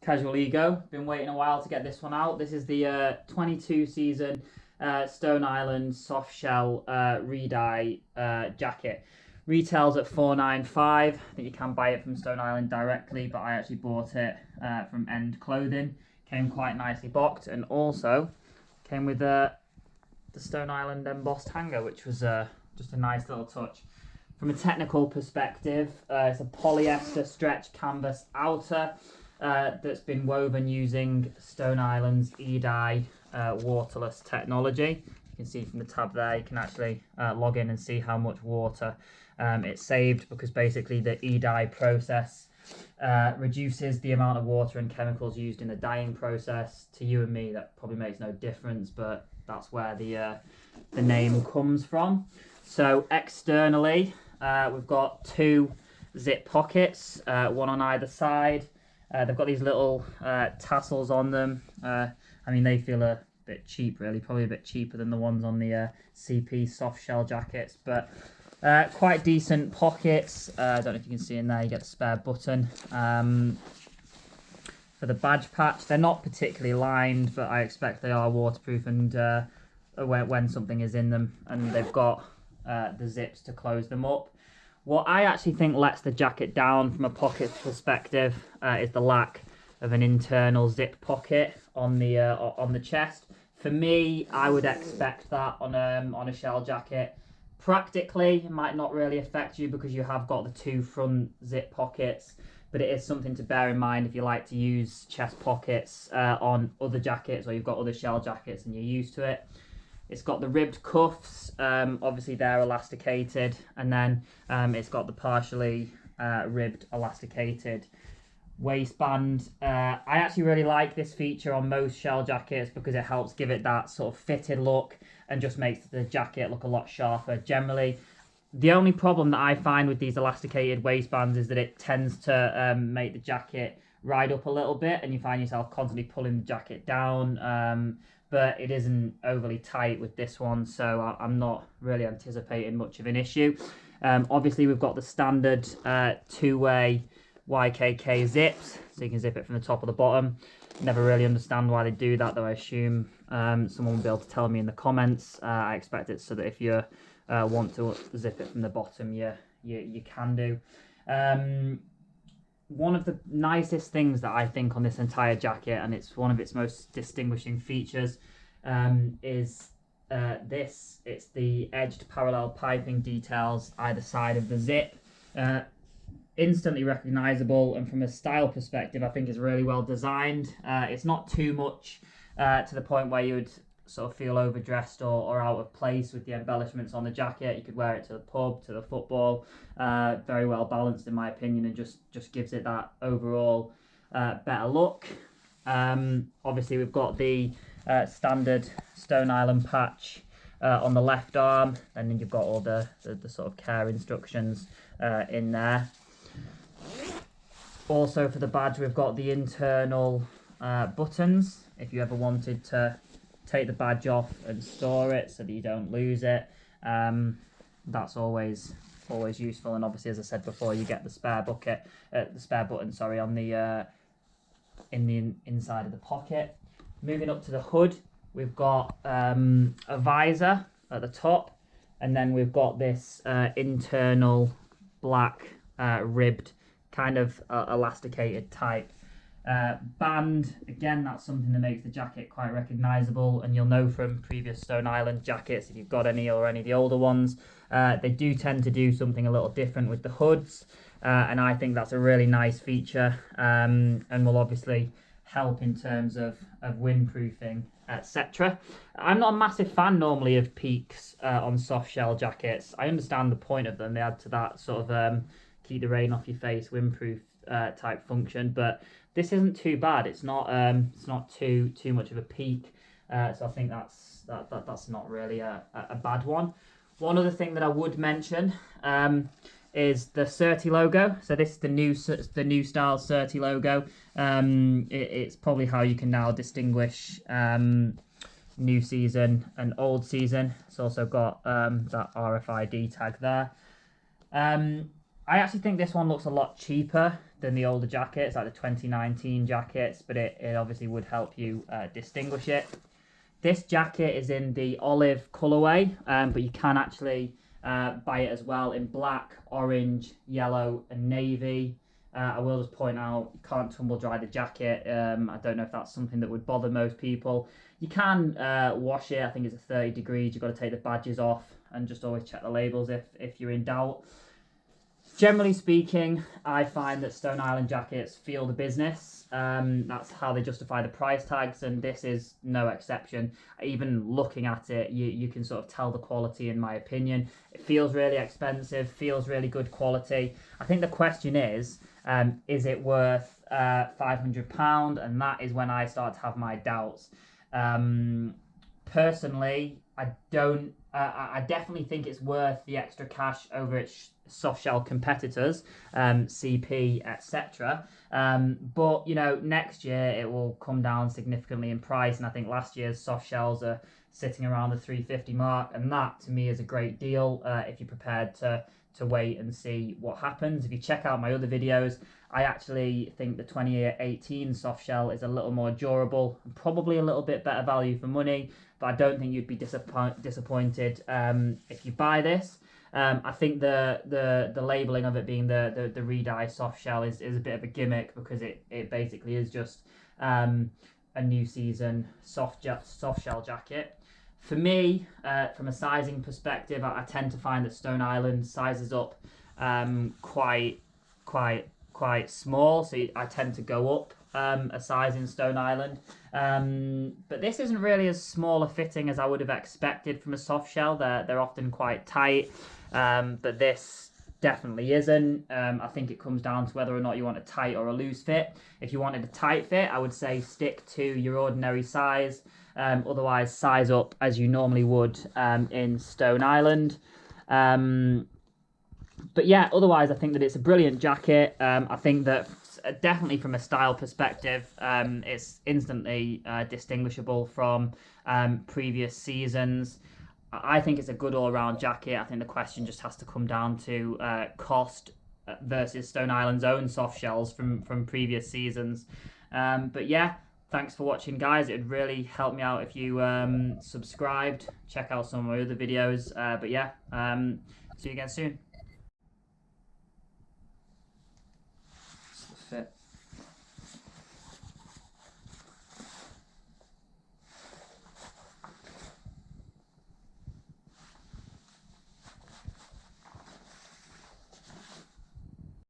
Casual Ego. Been waiting a while to get this one out. This is the 22 season Stone Island soft shell E.Dye jacket. Retails at $4.95. I think you can buy it from Stone Island directly, but I actually bought it from End Clothing. Came quite nicely boxed, and also came with the Stone Island embossed hanger, which was just a nice little touch. From a technical perspective, it's a polyester stretch canvas outer that's been woven using Stone Island's E.Dye waterless technology. You can see from the tab there, you can actually log in and see how much water it's saved, because basically the E.Dye process reduces the amount of water and chemicals used in the dyeing process. To you and me, that probably makes no difference, but that's where the name comes from. So externally, we've got two zip pockets, one on either side. They've got these little tassels on them. I mean, they feel a bit cheap, really, probably a bit cheaper than the ones on the CP soft shell jackets, but quite decent pockets. I don't know if you can see in there, you get the spare button. For the badge patch, they're not particularly lined, but I expect they are waterproof and when something is in them, and they've got the zips to close them up. What I actually think lets the jacket down from a pocket perspective is the lack of an internal zip pocket on the chest. For me, I would expect that on a shell jacket. Practically, it might not really affect you because you have got the two front zip pockets, but it is something to bear in mind if you like to use chest pockets on other jackets, or you've got other shell jackets and you're used to it. It's got the ribbed cuffs, obviously they're elasticated, and then it's got the partially ribbed elasticated waistband. I actually really like this feature on most shell jackets because it helps give it that sort of fitted look and just makes the jacket look a lot sharper generally. The only problem that I find with these elasticated waistbands is that it tends to make the jacket ride up a little bit, and you find yourself constantly pulling the jacket down. But it isn't overly tight with this one, so I'm not really anticipating much of an issue. Obviously, we've got the standard two-way YKK zips, so you can zip it from the top or the bottom. Never really understand why they do that, though I assume someone will be able to tell me in the comments. I expect it so that if you want to zip it from the bottom, you can do. One of the nicest things that I think on this entire jacket, and it's one of its most distinguishing features, is this. It's the edged parallel piping details either side of the zip. Instantly recognizable, and from a style perspective, I think it's really well designed. It's not too much to the point where you would sort of feel overdressed or out of place with the embellishments on the jacket. You could wear it to the pub, to the football. Very well balanced in my opinion, and just gives it that overall better look. Obviously we've got the standard Stone Island patch on the left arm, and then you've got all the sort of care instructions in there. Also for the badge, we've got the internal buttons if you ever wanted to take the badge off and store it so that you don't lose it. That's always useful, and obviously, as I said before, you get the spare button, sorry, on the in the inside of the pocket. Moving up to the hood, we've got a visor at the top, and then we've got this internal black ribbed kind of elasticated type band. Again, that's something that makes the jacket quite recognizable, and you'll know from previous Stone Island jackets, if you've got any or any of the older ones, they do tend to do something a little different with the hoods, and I think that's a really nice feature, and will obviously help in terms of windproofing, etc. I'm not a massive fan normally of peaks on soft shell jackets. I understand the point of them. They add to that sort of keep the rain off your face, windproof type function, but this isn't too bad. It's not too much of a peak, so I think that's not really a bad one. One other thing that I would mention is the Certi logo. So this is the new style Certi logo. It's probably how you can now distinguish new season and old season. It's also got that RFID tag there. I actually think this one looks a lot cheaper than the older jackets, like the 2019 jackets, but it obviously would help you distinguish it. This jacket is in the olive colourway, but you can actually buy it as well in black, orange, yellow and navy. I will just point out, you can't tumble dry the jacket. I don't know if that's something that would bother most people. You can wash it. I think it's at 30 degrees. You've got to take the badges off and just always check the labels if you're in doubt. Generally speaking, I find that Stone Island jackets feel the business. That's how they justify the price tags, and this is no exception. Even looking at it, you can sort of tell the quality, in my opinion. It feels really expensive, feels really good quality. I think the question is it worth £500? And that is when I start to have my doubts. Personally, I don't. I definitely think it's worth the extra cash over its soft shell competitors, CP, etc. But you know, next year it will come down significantly in price, and I think last year's soft shells are sitting around the 350 mark, and that to me is a great deal if you're prepared to wait and see what happens. If you check out my other videos, I actually think the 2018 soft shell is a little more durable and probably a little bit better value for money, but I don't think you'd be disappointed if you buy this. I think the labelling of it being the E.Dye soft shell is a bit of a gimmick, because it basically is just a new season soft shell jacket. For me, from a sizing perspective, I tend to find that Stone Island sizes up quite small, so I tend to go up a size in Stone Island. But this isn't really as small a fitting as I would have expected from a soft shell. They're often quite tight, but this definitely isn't. I think it comes down to whether or not you want a tight or a loose fit. If you wanted a tight fit, I would say stick to your ordinary size. Otherwise, size up as you normally would in Stone Island. But yeah, otherwise, I think that it's a brilliant jacket. I think that definitely from a style perspective, it's instantly distinguishable from previous seasons. I think it's a good all-round jacket. I think the question just has to come down to cost versus Stone Island's own soft shells from previous seasons. But yeah, thanks for watching, guys. It would really help me out if you subscribed. Check out some of my other videos. But yeah, see you again soon. Fit.